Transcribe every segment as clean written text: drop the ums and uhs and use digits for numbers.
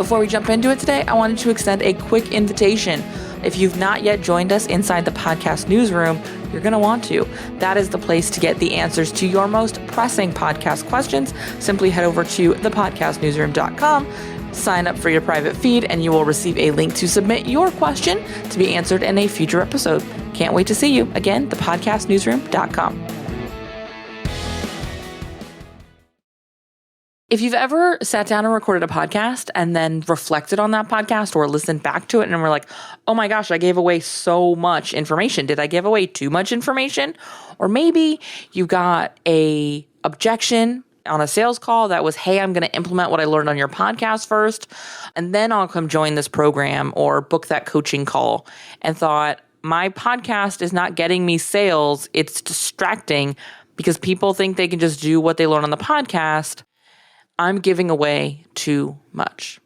Before we jump into it today, I wanted to extend a quick invitation. If you've not yet joined us inside the podcast newsroom, you're going to want to. That is the place to get the answers to your most pressing podcast questions. Simply head over to thepodcastnewsroom.com, sign up for your private feed, and you will receive a link to submit your question to be answered in a future episode. Can't wait to see you. Again, thepodcastnewsroom.com. If you've ever sat down and recorded a podcast and then reflected on that podcast or listened back to it and were like, oh my gosh, I gave away so much information. Did I give away too much information? Or maybe you got a objection on a sales call that was, hey, I'm going to implement what I learned on your podcast first, and then I'll come join this program or book that coaching call, and thought, my podcast is not getting me sales. It's distracting because people think they can just do what they learn on the podcast. I'm giving away too much.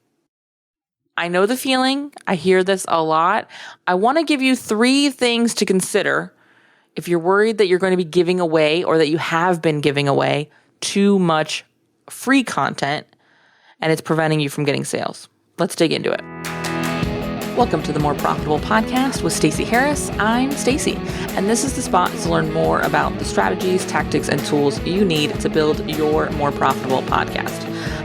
I know the feeling. I hear this a lot. I want to give you 3 things to consider if you're worried that you're going to be giving away or that you have been giving away too much free content and it's preventing you from getting sales. Let's dig into it. Welcome to the More Profitable Podcast with Stacey Harris. I'm Stacey, and this is the spot to learn more about the strategies, tactics, and tools you need to build your more profitable podcast.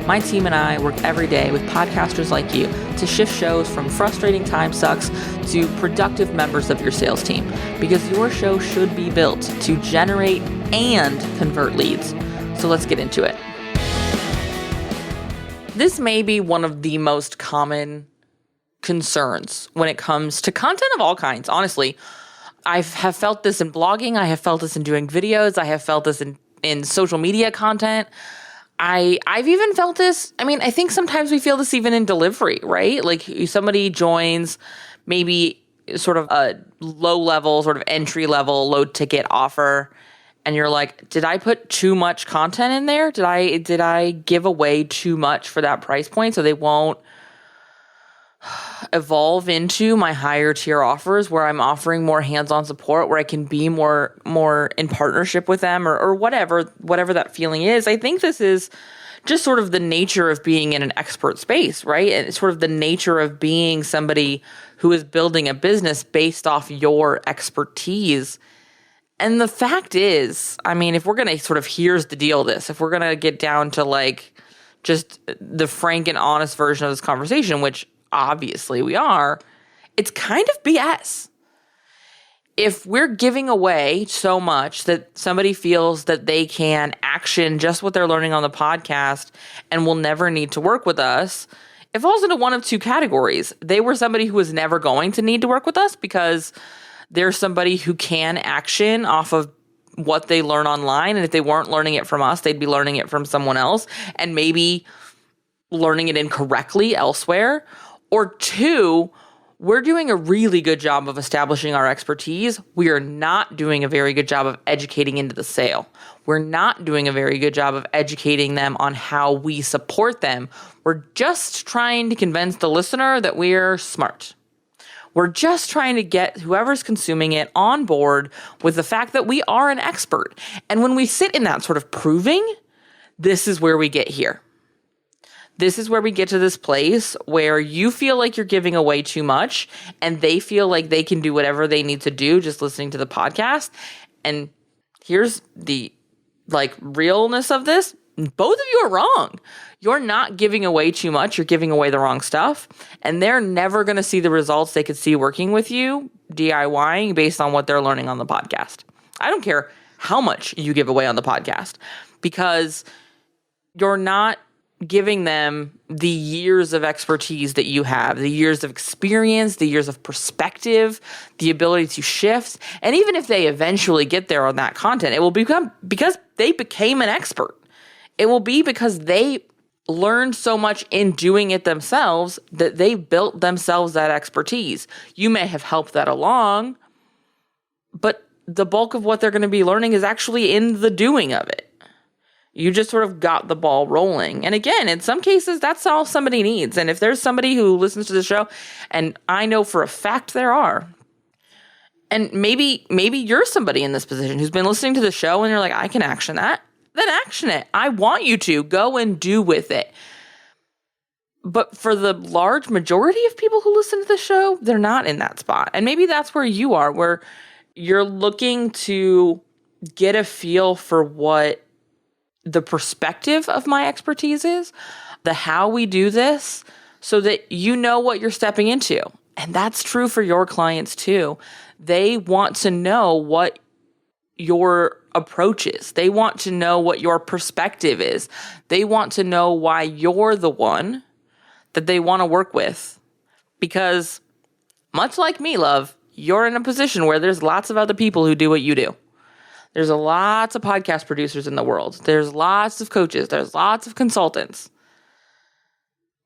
My team and I work every day with podcasters like you to shift shows from frustrating time sucks to productive members of your sales team, because your show should be built to generate and convert leads. So let's get into it. This may be one of the most common concerns when it comes to content of all kinds. Honestly, I have felt this in blogging. I have felt this in doing videos. I have felt this in social media content. I've even felt this. I mean, I think sometimes we feel this even in delivery, right? Like somebody joins maybe sort of a low level, sort of entry level, low ticket offer. And you're like, did I put too much content in there? Did I give away too much for that price point so they won't evolve into my higher tier offers where I'm offering more hands-on support, where I can be more in partnership with them or whatever that feeling is. I think this is just sort of the nature of being in an expert space, right? And it's sort of the nature of being somebody who is building a business based off your expertise. And the fact is, I mean, if we're going to sort of, here's the deal if we're going to get down to like just the frank and honest version of this conversation, which obviously we are, it's kind of BS. If we're giving away so much that somebody feels that they can action just what they're learning on the podcast and will never need to work with us, it falls into one of 2 categories. They were somebody who was never going to need to work with us because they're somebody who can action off of what they learn online. And if they weren't learning it from us, they'd be learning it from someone else and maybe learning it incorrectly elsewhere. Or 2, we're doing a really good job of establishing our expertise. We are not doing a very good job of educating into the sale. We're not doing a very good job of educating them on how we support them. We're just trying to convince the listener that we're smart. We're just trying to get whoever's consuming it on board with the fact that we are an expert. And when we sit in that sort of proving, this is where we get here. This is where we get to this place where you feel like you're giving away too much and they feel like they can do whatever they need to do just listening to the podcast. And here's the realness of this. Both of you are wrong. You're not giving away too much. You're giving away the wrong stuff. And they're never going to see the results they could see working with you, DIYing based on what they're learning on the podcast. I don't care how much you give away on the podcast because you're not giving them the years of expertise that you have, the years of experience, the years of perspective, the ability to shift. And even if they eventually get there on that content, it will become because they became an expert. It will be because they learned so much in doing it themselves that they built themselves that expertise. You may have helped that along, but the bulk of what they're going to be learning is actually in the doing of it. You just sort of got the ball rolling. And again, in some cases, that's all somebody needs. And if there's somebody who listens to the show, and I know for a fact there are, and maybe you're somebody in this position who's been listening to the show and you're like, I can action that, then action it. I want you to go and do with it. But for the large majority of people who listen to the show, they're not in that spot. And maybe that's where you are, where you're looking to get a feel for what the perspective of my expertise is, the how we do this, so that you know what you're stepping into. And that's true for your clients too. They want to know what your approach is. They want to know what your perspective is. They want to know why you're the one that they want to work with. Because much like me, love, you're in a position where there's lots of other people who do what you do. There's lots of podcast producers in the world. There's lots of coaches. There's lots of consultants.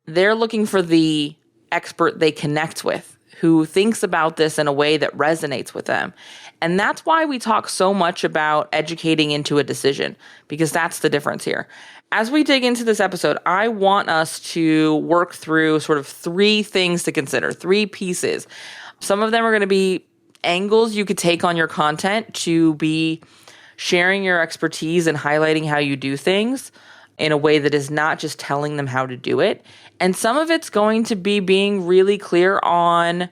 They're looking for the expert they connect with, who thinks about this in a way that resonates with them. And that's why we talk so much about educating into a decision, because that's the difference here. As we dig into this episode, I want us to work through sort of 3 things to consider, 3 pieces. Some of them are going to be angles you could take on your content to be sharing your expertise and highlighting how you do things in a way that is not just telling them how to do it. And some of it's going to be being really clear on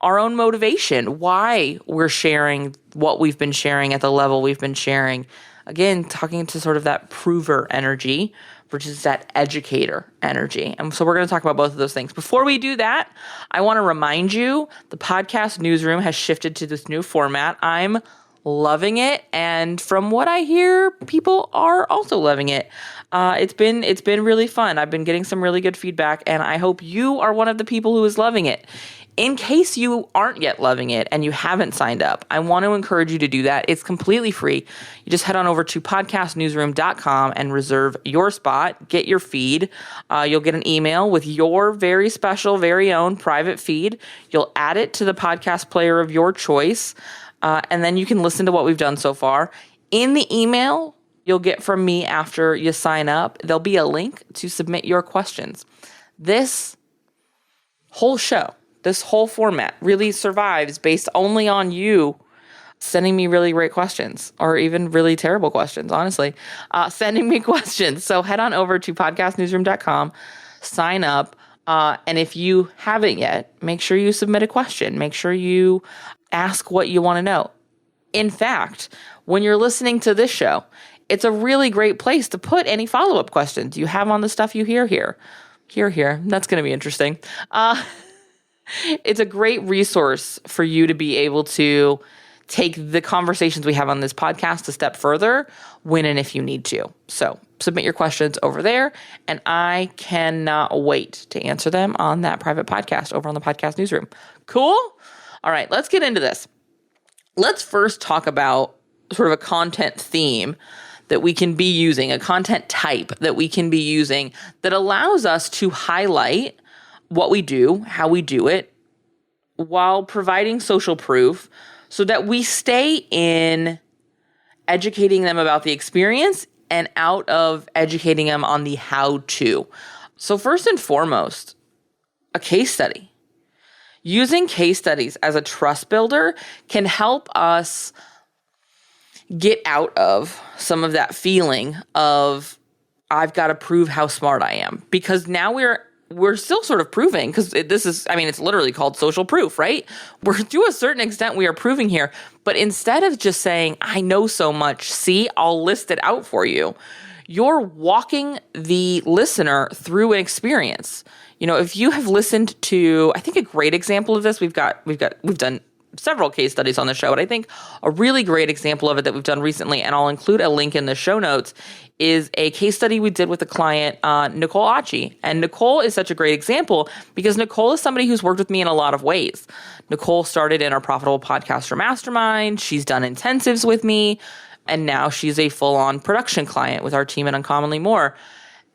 our own motivation, why we're sharing what we've been sharing at the level we've been sharing. Again, talking to sort of that prover energy versus that educator energy. And so we're going to talk about both of those things. Before we do that, I want to remind you, the podcast newsroom has shifted to this new format. I'm loving it. And from what I hear, people are also loving it. It's been really fun. I've been getting some really good feedback, and I hope you are one of the people who is loving it. In case you aren't yet loving it and you haven't signed up, I want to encourage you to do that. It's completely free. You just head on over to podcastnewsroom.com and reserve your spot, get your feed. You'll get an email with your very special, very own private feed. You'll add it to the podcast player of your choice, and then you can listen to what we've done so far. In the email you'll get from me after you sign up, there'll be a link to submit your questions. This whole show, this whole format really survives based only on you sending me really great questions, or even really terrible questions, honestly, sending me questions. So head on over to podcastnewsroom.com, sign up, and if you haven't yet, make sure you submit a question. Make sure you ask what you want to know. In fact, when you're listening to this show, it's a really great place to put any follow-up questions you have on the stuff you hear here. That's going to be interesting. It's a great resource for you to be able to take the conversations we have on this podcast a step further when and if you need to. So submit your questions over there, and I cannot wait to answer them on that private podcast over on the podcast newsroom. Cool? All right, let's get into this. Let's first talk about sort of a content theme that we can be using, a content type that we can be using that allows us to highlight what we do, how we do it, while providing social proof so that we stay in educating them about the experience and out of educating them on the how-to. So first and foremost, a case study. Using case studies as a trust builder can help us get out of some of that feeling of, I've got to prove how smart I am. Because now we're still sort of proving, because it's literally called social proof, right? We're, to a certain extent, we are proving here. But instead of just saying, I know so much, see, I'll list it out for you, you're walking the listener through an experience. You know, if you have listened to, I think a great example of this, we've done several case studies on the show, but I think a really great example of it that we've done recently, and I'll include a link in the show notes, is a case study we did with a client, Nicole Achi. And Nicole is such a great example because Nicole is somebody who's worked with me in a lot of ways. Nicole started in our Profitable Podcaster Mastermind. She's done intensives with me, and now she's a full-on production client with our team at Uncommonly More.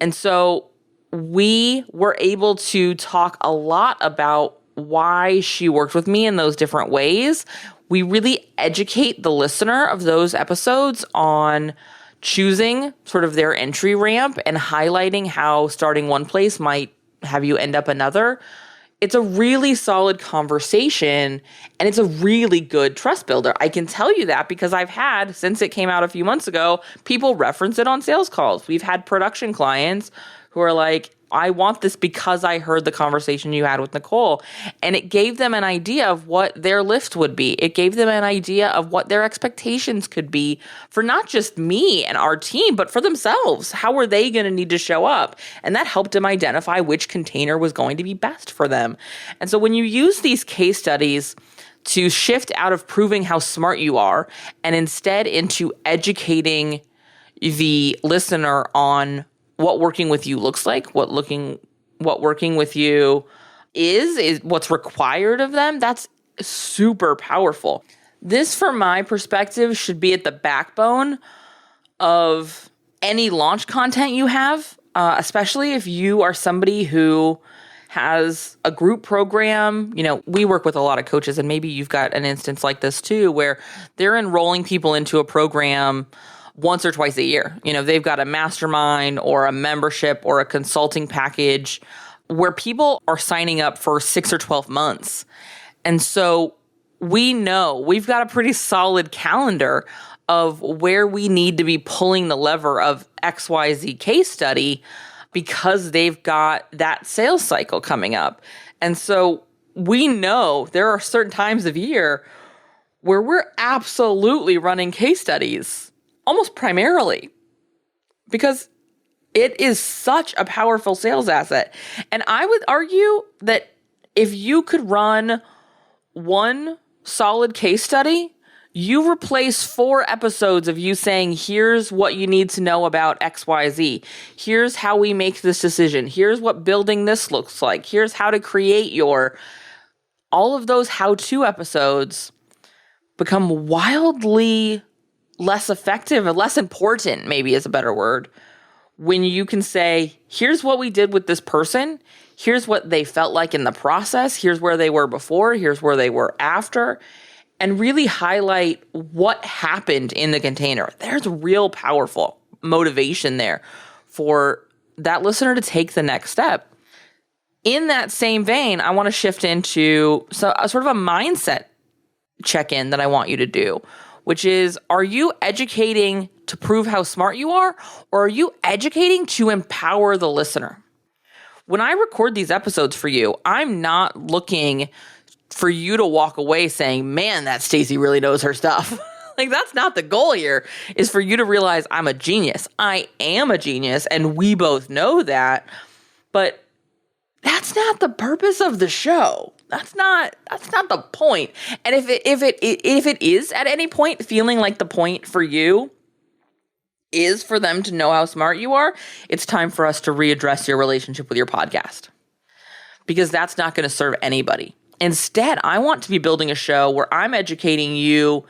And so we were able to talk a lot about why she worked with me in those different ways. We really educate the listener of those episodes on choosing sort of their entry ramp and highlighting how starting one place might have you end up another. It's a really solid conversation, and it's a really good trust builder. I can tell you that because I've had, since it came out a few months ago, people reference it on sales calls. We've had production clients who are like, I want this because I heard the conversation you had with Nicole. And it gave them an idea of what their lift would be. It gave them an idea of what their expectations could be for not just me and our team, but for themselves. How were they going to need to show up? And that helped them identify which container was going to be best for them. And so when you use these case studies to shift out of proving how smart you are and instead into educating the listener on what working with you looks like, what working with you is what's required of them, that's super powerful. This, from my perspective, should be at the backbone of any launch content you have, especially if you are somebody who has a group program. We work with a lot of coaches, and maybe you've got an instance like this too, where they're enrolling people into a program once or twice a year. They've got a mastermind or a membership or a consulting package where people are signing up for 6 or 12 months. And so we know we've got a pretty solid calendar of where we need to be pulling the lever of XYZ case study because they've got that sales cycle coming up. And so we know there are certain times of year where we're absolutely running case studies almost primarily, because it is such a powerful sales asset. And I would argue that if you could run one solid case study, you replace 4 episodes of you saying, here's what you need to know about XYZ. Here's how we make this decision. Here's what building this looks like. Here's how to create all of those how-to episodes become wildly less effective and less important, maybe is a better word, when you can say, here's what we did with this person, here's what they felt like in the process, here's where they were before, here's where they were after, and really highlight what happened in the container. There's real powerful motivation there for that listener to take the next step. In that same vein, I want to shift into a sort of a mindset check-in that I want you to do, which is, are you educating to prove how smart you are, or are you educating to empower the listener? When I record these episodes for you, I'm not looking for you to walk away saying, man, that Stacey really knows her stuff. That's not the goal here, is for you to realize I'm a genius. I am a genius, and we both know that, but that's not the purpose of the show. That's not the point. And if it is at any point feeling like the point for you is for them to know how smart you are, it's time for us to readdress your relationship with your podcast, because that's not going to serve anybody. Instead, I want to be building a show where I'm educating you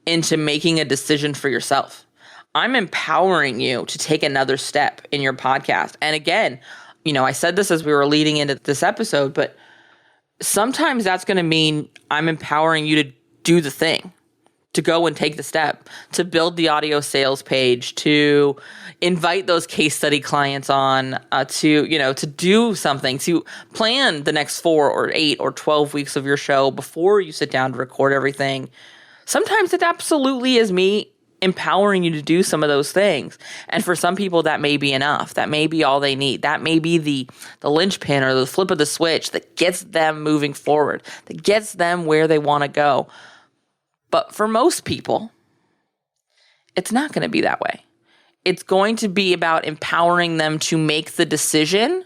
into making a decision for yourself. I'm empowering you to take another step in your podcast. And again, I said this as we were leading into this episode, but sometimes that's going to mean I'm empowering you to do the thing, to go and take the step, to build the audio sales page, to invite those case study clients on, to do something, to plan the next 4 or 8 or 12 weeks of your show before you sit down to record everything. Sometimes it absolutely is me empowering you to do some of those things. And for some people, that may be enough. That may be all they need. That may be the linchpin or the flip of the switch that gets them moving forward, that gets them where they want to go. But for most people, it's not going to be that way. It's going to be about empowering them to make the decision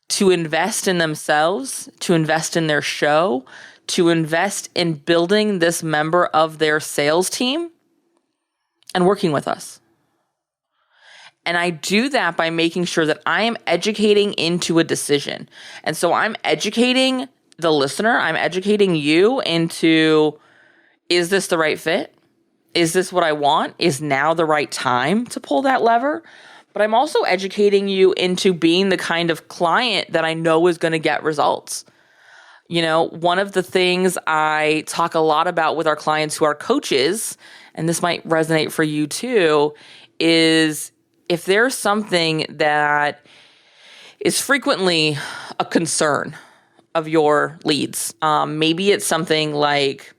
to invest in themselves, to invest in their show, to invest in building this member of their sales team and working with us. And I do that by making sure that I am educating into a decision. And so I'm educating the listener, I'm educating you into, is this the right fit? Is this what I want? Is now the right time to pull that lever? But I'm also educating you into being the kind of client that I know is going to get results. One of the things I talk a lot about with our clients who are coaches, and this might resonate for you too, is if there's something that is frequently a concern of your leads, maybe it's something like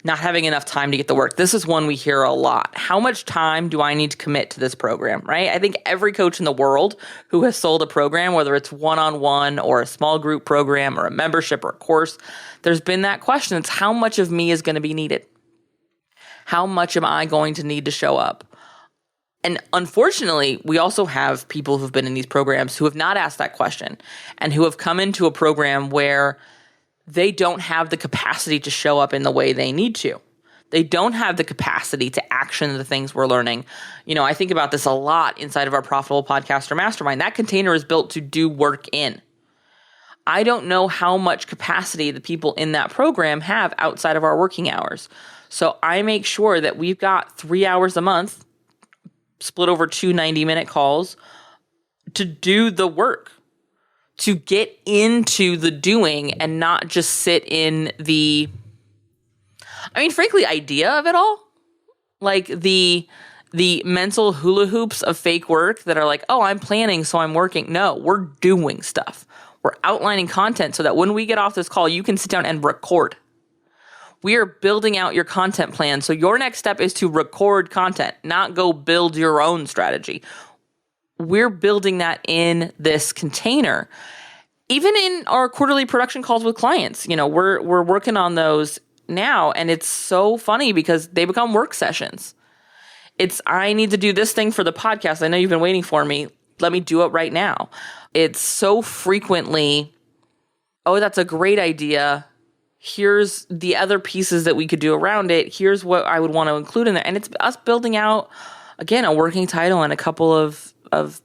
not having enough time to get the work. This is one we hear a lot. How much time do I need to commit to this program, right? I think every coach in the world who has sold a program, whether it's one-on-one or a small group program or a membership or a course, there's been that question. It's how much of me is going to be needed? How much am I going to need to show up? And unfortunately, we also have people who've been in these programs who have not asked that question and who have come into a program where they don't have the capacity to show up in the way they need to. They don't have the capacity to action the things we're learning. I think about this a lot inside of our Profitable Podcaster Mastermind. That container is built to do work in. I don't know how much capacity the people in that program have outside of our working hours. So I make sure that we've got 3 hours a month, split over 2 90-minute calls, to do the work, to get into the doing and not just sit in the, frankly, idea of it all. Like the mental hula hoops of fake work that are like, oh, I'm planning, so I'm working. No, we're doing stuff. We're outlining content so that when we get off this call, you can sit down and record. We are building out your content plan. So your next step is to record content, not go build your own strategy. We're building that in this container. Even in our quarterly production calls with clients, we're working on those now, and it's so funny because they become work sessions. It's, I need to do this thing for the podcast. I know you've been waiting for me. Let me do it right now. It's so frequently, oh, that's a great idea. Here's the other pieces that we could do around it. Here's what I would want to include in there. And it's us building out, again, a working title and a couple of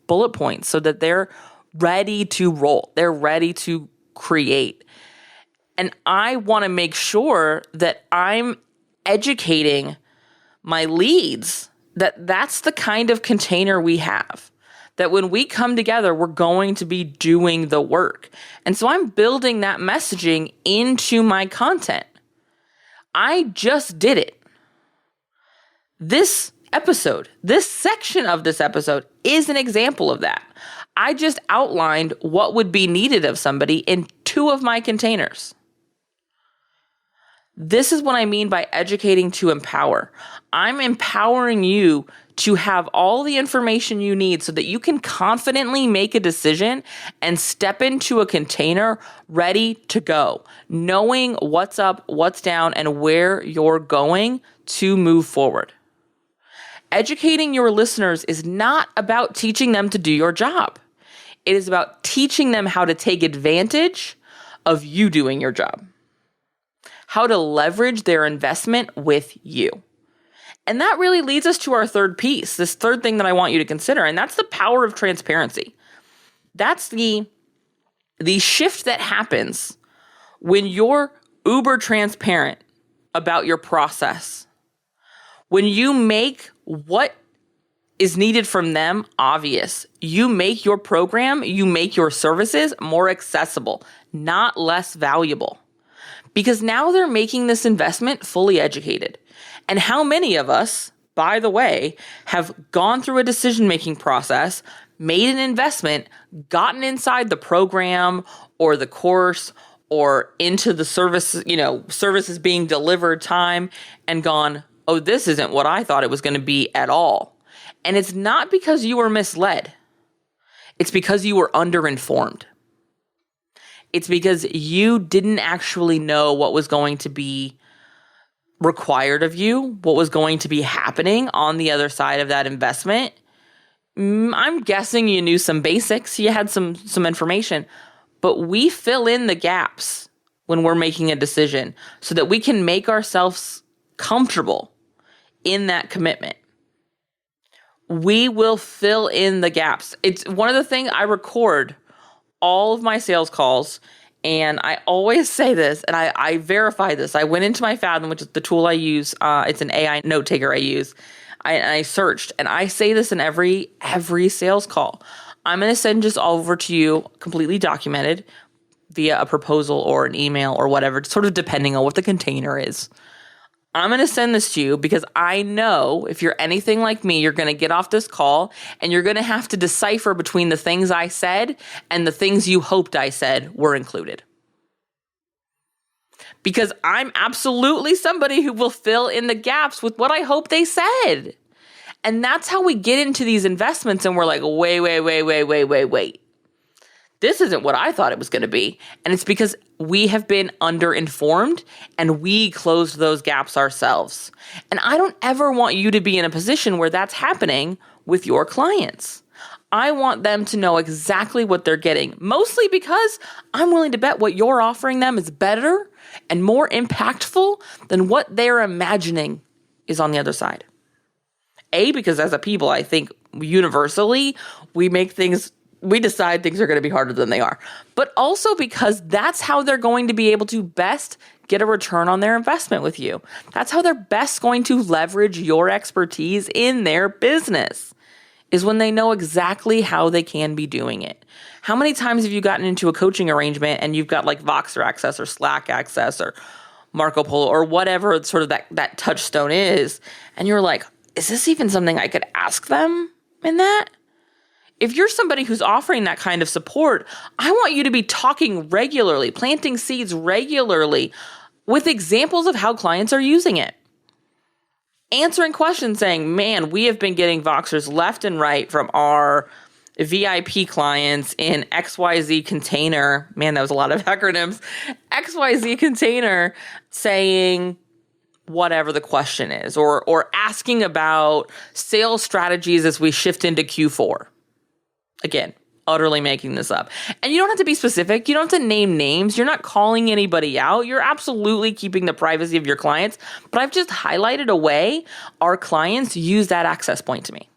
bullet points so that they're ready to roll. They're ready to create. And I want to make sure that I'm educating my leads that that's the kind of container we have. That when we come together, we're going to be doing the work. And so I'm building that messaging into my content. I just did it. This episode, this section of this episode is an example of that. I just outlined what would be needed of somebody in 2 of my containers. This is what I mean by educating to empower. I'm empowering you to have all the information you need so that you can confidently make a decision and step into a container ready to go, knowing what's up, what's down, and where you're going to move forward. Educating your listeners is not about teaching them to do your job. It is about teaching them how to take advantage of you doing your job, how to leverage their investment with you. And that really leads us to our third piece, this third thing that I want you to consider, and that's the power of transparency. That's the shift that happens when you're uber transparent about your process. When you make what is needed from them obvious. You make your program, you make your services more accessible, not less valuable. Because now they're making this investment fully educated. And how many of us, by the way, have gone through a decision-making process, made an investment, gotten inside the program or the course or into the service, services being delivered time and gone, oh, this isn't what I thought it was going to be at all. And it's not because you were misled. It's because you were underinformed. It's because you didn't actually know what was going to be required of you, what was going to be happening on the other side of that investment. I'm guessing you knew some basics, you had some information, but we fill in the gaps when we're making a decision so that we can make ourselves comfortable in that commitment. We will fill in the gaps. It's one of the things I record all of my sales calls, and I always say this, and I verify this. I went into my Fathom, which is the tool I use. It's an AI note taker I use. I searched, and I say this in every sales call. I'm going to send just over to you completely documented via a proposal or an email or whatever, sort of depending on what the container is. I'm going to send this to you because I know if you're anything like me, you're going to get off this call and you're going to have to decipher between the things I said and the things you hoped I said were included. because I'm absolutely somebody who will fill in the gaps with what I hope they said. And that's how we get into these investments and we're like, wait. This isn't what I thought it was going to be. And it's because we have been underinformed and we closed those gaps ourselves. And I don't ever want you to be in a position where that's happening with your clients. I want them to know exactly what they're getting, mostly because I'm willing to bet what you're offering them is better and more impactful than what they're imagining is on the other side. Because as a people, I think universally, we decide things are going to be harder than they are. But also because that's how they're going to be able to best get a return on their investment with you. That's how they're best going to leverage your expertise in their business, is when they know exactly how they can be doing it. How many times have you gotten into a coaching arrangement and you've got like Voxer access or Slack access or Marco Polo or whatever sort of that touchstone is, and you're like, is this even something I could ask them in that? If you're somebody who's offering that kind of support, I want you to be talking regularly, planting seeds regularly with examples of how clients are using it. Answering questions saying, man, we have been getting Voxers left and right from our VIP clients in XYZ container. Man, that was a lot of acronyms. XYZ container saying whatever the question is, or asking about sales strategies as we shift into Q4. Again, utterly making this up. And you don't have to be specific. You don't have to name names. You're not calling anybody out. You're absolutely keeping the privacy of your clients. But I've just highlighted a way our clients use that access point to me.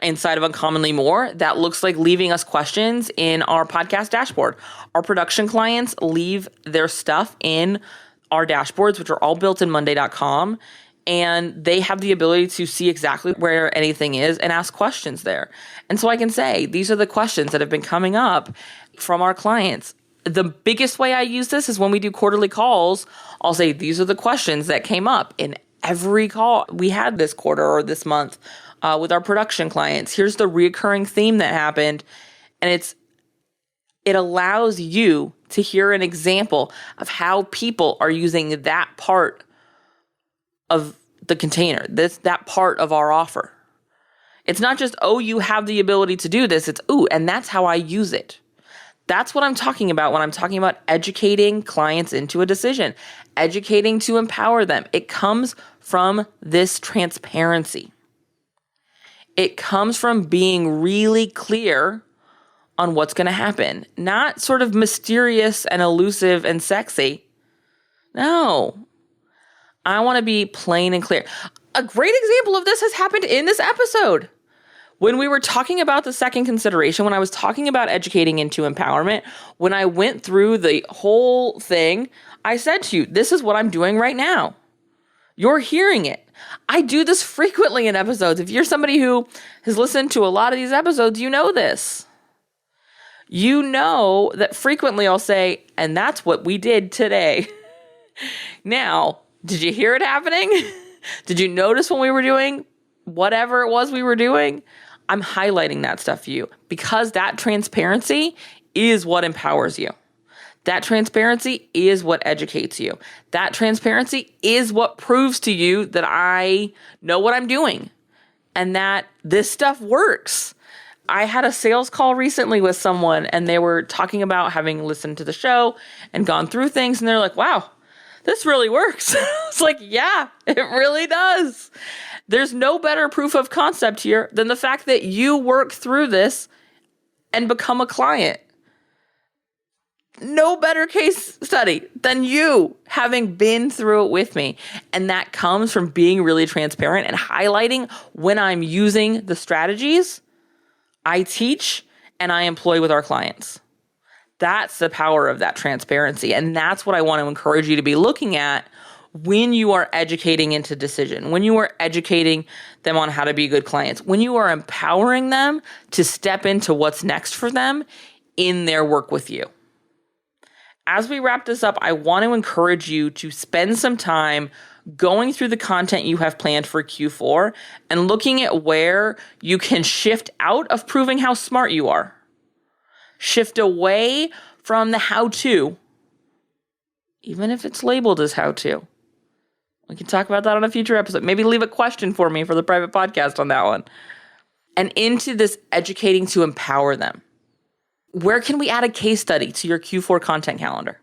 Inside of Uncommonly More, that looks like leaving us questions in our podcast dashboard. Our production clients leave their stuff in our dashboards, which are all built in Monday.com. And they have the ability to see exactly where anything is and ask questions there. And so I can say, these are the questions that have been coming up from our clients. The biggest way I use this is when we do quarterly calls, I'll say, these are the questions that came up in every call we had this quarter or this month with our production clients. Here's the recurring theme that happened. And it allows you to hear an example of how people are using that part of the container, that part of our offer. It's not just, oh, you have the ability to do this. It's, ooh, and that's how I use it. That's what I'm talking about when I'm talking about educating clients into a decision, educating to empower them. It comes from this transparency. It comes from being really clear on what's going to happen, not sort of mysterious and elusive and sexy. No. I want to be plain and clear. A great example of this has happened in this episode. When we were talking about the second consideration, when I was talking about educating into empowerment, when I went through the whole thing, I said to you, this is what I'm doing right now. You're hearing it. I do this frequently in episodes. If you're somebody who has listened to a lot of these episodes, you know this. You know that frequently I'll say, and that's what we did today. Now, did you hear it happening? Did you notice when we were doing whatever it was we were doing? I'm highlighting that stuff for you because that transparency is what empowers you. That transparency is what educates you. That transparency is what proves to you that I know what I'm doing and that this stuff works. I had a sales call recently with someone and they were talking about having listened to the show and gone through things and they're like, wow, this really works. It's like, yeah, it really does. There's no better proof of concept here than the fact that you work through this and become a client. No better case study than you having been through it with me. And that comes from being really transparent and highlighting when I'm using the strategies I teach and I employ with our clients. That's the power of that transparency. And that's what I want to encourage you to be looking at when you are educating into decision, when you are educating them on how to be good clients, when you are empowering them to step into what's next for them in their work with you. As we wrap this up, I want to encourage you to spend some time going through the content you have planned for Q4 and looking at where you can shift out of proving how smart you are. Shift away from the how-to even if it's labeled as how to. We can talk about that on a future episode. Maybe leave a question for me for the private podcast on that one. And into this educating to empower them. Where can we add a case study to your Q4 content calendar?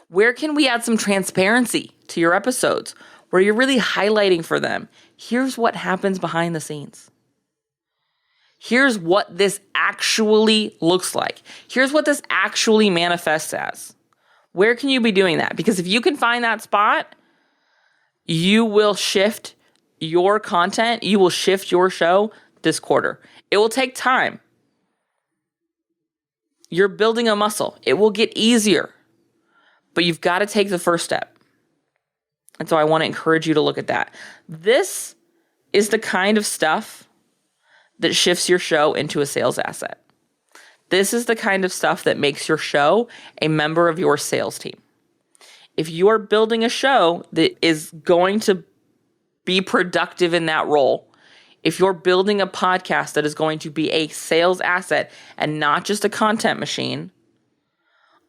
Where can we add some transparency to your episodes where you're really highlighting for them? Here's what happens behind the scenes. Here's what this actually looks like. Here's what this actually manifests as. Where can you be doing that? Because if you can find that spot, you will shift your content, you will shift your show this quarter. It will take time. You're building a muscle. It will get easier, but you've got to take the first step. And so I want to encourage you to look at that. This is the kind of stuff that shifts your show into a sales asset. This is the kind of stuff that makes your show a member of your sales team. If you are building a show that is going to be productive in that role, if you're building a podcast that is going to be a sales asset and not just a content machine,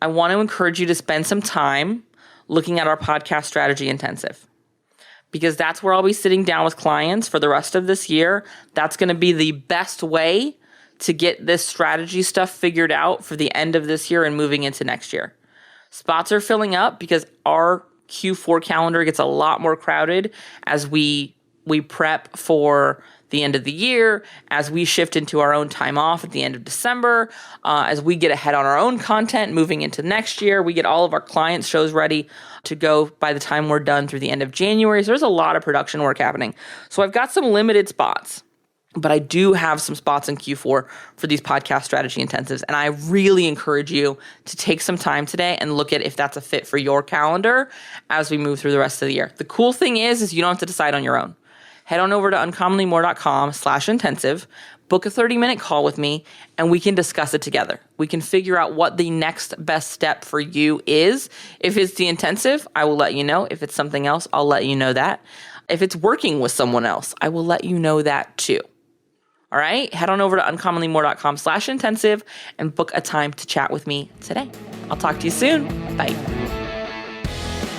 I want to encourage you to spend some time looking at our podcast strategy intensive, because that's where I'll be sitting down with clients for the rest of this year. That's going to be the best way to get this strategy stuff figured out for the end of this year and moving into next year. Spots are filling up because our Q4 calendar gets a lot more crowded as we prep for the end of the year, as we shift into our own time off at the end of December, as we get ahead on our own content moving into next year. We get all of our clients' shows ready to go by the time we're done through the end of January. So there's a lot of production work happening. So I've got some limited spots, but I do have some spots in Q4 for these podcast strategy intensives. And I really encourage you to take some time today and look at if that's a fit for your calendar as we move through the rest of the year. The cool thing is you don't have to decide on your own. Head on over to uncommonlymore.com/intensive, book a 30-minute call with me, and we can discuss it together. We can figure out what the next best step for you is. If it's the intensive, I will let you know. If it's something else, I'll let you know that. If it's working with someone else, I will let you know that too. All right? Head on over to uncommonlymore.com/intensive and book a time to chat with me today. I'll talk to you soon. Bye.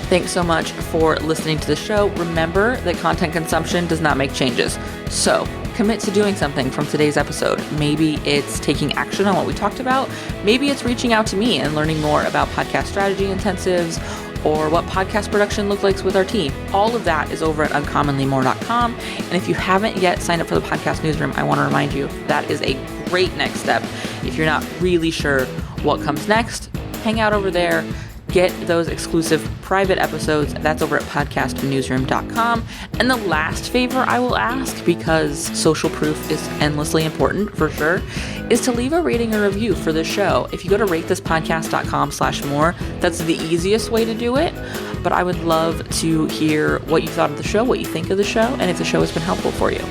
Thanks so much for listening to the show. Remember that content consumption does not make changes. So commit to doing something from today's episode. Maybe it's taking action on what we talked about. Maybe it's reaching out to me and learning more about podcast strategy intensives or what podcast production looks like with our team. All of that is over at uncommonlymore.com. And if you haven't yet signed up for the podcast newsroom, I want to remind you that is a great next step. If you're not really sure what comes next, hang out over there. Get those exclusive private episodes. That's over at podcastnewsroom.com. And the last favor I will ask, because social proof is endlessly important for sure, is to leave a rating or review for the show. If you go to ratethispodcast.com/more, that's the easiest way to do it. But I would love to hear what you thought of the show, what you think of the show, and if the show has been helpful for you.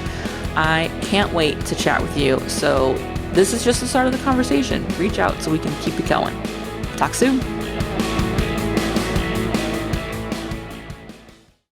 I can't wait to chat with you. So this is just the start of the conversation. Reach out so we can keep it going. Talk soon.